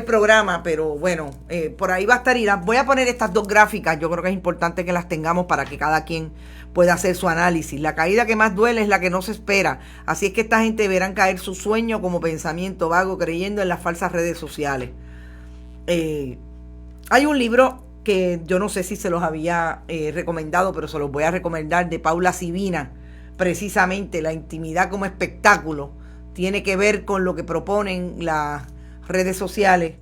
programa, pero bueno, por ahí va a estar. Y voy a poner estas dos gráficas. Yo creo que es importante que las tengamos para que cada quien pueda hacer su análisis. La caída que más duele es la que no se espera. Así es que esta gente verán caer su sueño como pensamiento vago, creyendo en las falsas redes sociales. Hay un libro que yo no sé si se los había recomendado, pero se los voy a recomendar, de Paula Sivina, precisamente La intimidad como espectáculo. Tiene que ver con lo que proponen las redes sociales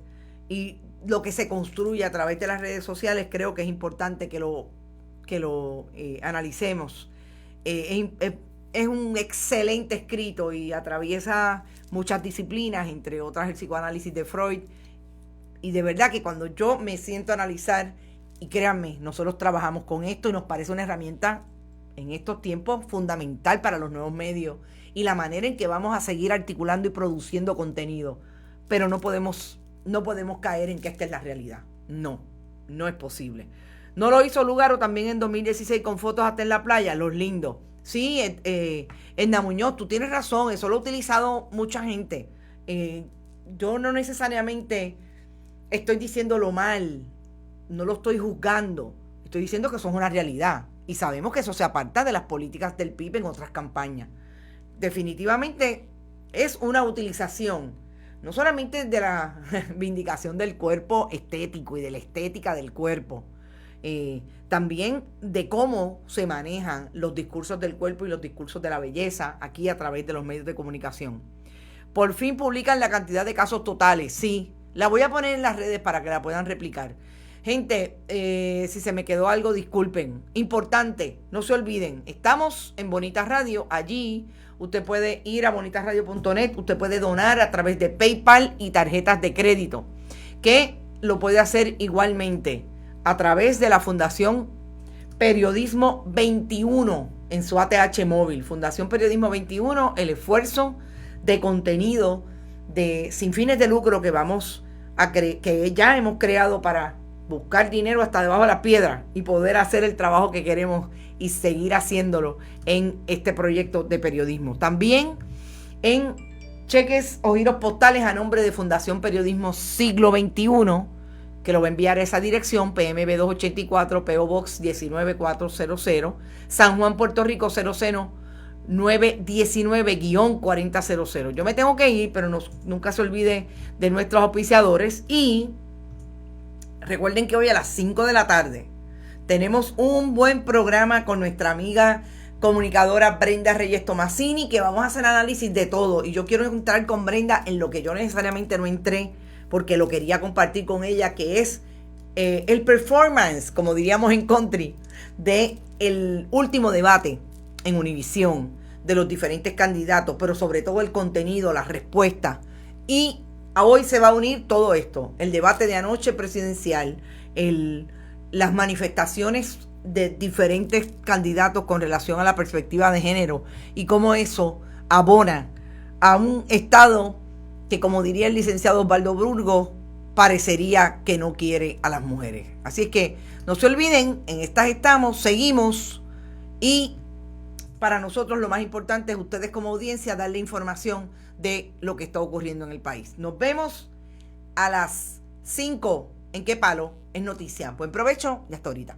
y lo que se construye a través de las redes sociales. Creo que es importante que lo analicemos. Es un excelente escrito y atraviesa muchas disciplinas, entre otras el psicoanálisis de Freud. Y de verdad que cuando yo me siento a analizar, y créanme, nosotros trabajamos con esto y nos parece una herramienta en estos tiempos fundamental para los nuevos medios y la manera en que vamos a seguir articulando y produciendo contenido. Pero no podemos caer en que esta es la realidad. No es posible. No lo hizo Lugaro también en 2016 con fotos hasta en la playa, los lindos. Sí, Edna Muñoz, tú tienes razón, eso lo ha utilizado mucha gente. Yo no necesariamente estoy diciéndolo mal, no lo estoy juzgando, estoy diciendo que eso es una realidad y sabemos que eso se aparta de las políticas del PIB en otras campañas. Definitivamente es una utilización, no solamente de la vindicación del cuerpo estético y de la estética del cuerpo, también de cómo se manejan los discursos del cuerpo y los discursos de la belleza aquí a través de los medios de comunicación. Por fin publican la cantidad de casos totales, sí. La voy a poner en las redes para que la puedan replicar. Gente, si se me quedó algo, disculpen. Importante, no se olviden, estamos en Bonitas Radio. Allí usted puede ir a bonitasradio.net, usted puede donar a través de PayPal y tarjetas de crédito, que lo puede hacer igualmente a través de la Fundación Periodismo 21 en su ATH móvil. Fundación Periodismo 21, el esfuerzo de contenido sin fines de lucro que que ya hemos creado para buscar dinero hasta debajo de las piedras y poder hacer el trabajo que queremos y seguir haciéndolo en este proyecto de periodismo. También en cheques o giros postales a nombre de Fundación Periodismo Siglo XXI, que lo va a enviar a esa dirección, PMB 284, PO Box 19400, San Juan, Puerto Rico 001 919-4000. Yo me tengo que ir, pero nunca se olvide de nuestros auspiciadores. Y recuerden que hoy a las 5 de la tarde tenemos un buen programa con nuestra amiga comunicadora Brenda Reyes Tomasini, que vamos a hacer análisis de todo. Y yo quiero entrar con Brenda en lo que yo necesariamente no entré, porque lo quería compartir con ella, que es el performance, como diríamos en country, de el último debate en Univisión, de los diferentes candidatos, pero sobre todo el contenido, las respuestas. Y a hoy se va a unir todo esto, el debate de anoche presidencial, las manifestaciones de diferentes candidatos con relación a la perspectiva de género y cómo eso abona a un Estado que, como diría el licenciado Osvaldo Burgos, parecería que no quiere a las mujeres. Así es que no se olviden, en estas estamos, seguimos, y para nosotros lo más importante es ustedes como audiencia darle información de lo que está ocurriendo en el país. Nos vemos a las 5 en Qué Palo, en Noticias. Buen provecho y hasta ahorita.